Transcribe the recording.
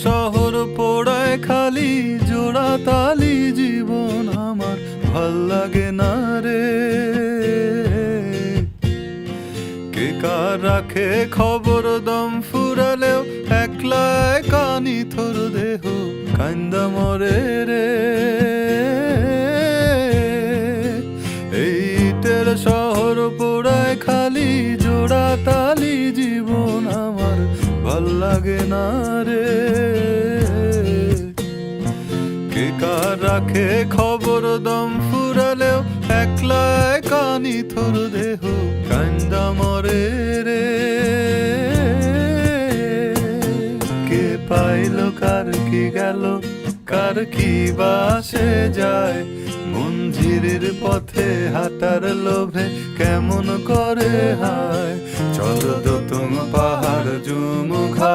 শহর পোড়ায় খালি জোড়া তালি জীবন আমার ভাল লাগে না রে। কে কার রাখে খবর দম ফুরালেও একলা কানি থর দেহ কান্দা মরে রে। এইটের শহর পোড়ায় খালি জোড়া তালি জীবন আমার ভাল লাগে না রে। কে কার রাখে খবর দম ফুরালেও একলা কানি থর দেহ কান্দা মরে রে। কে পাইল কার কি গেল কার কি বাসে যায়, মঞ্জিরের পথে হাঁটার লোভে কেমন করে হায়। চল দোতম পাহাড় জুম ঘাট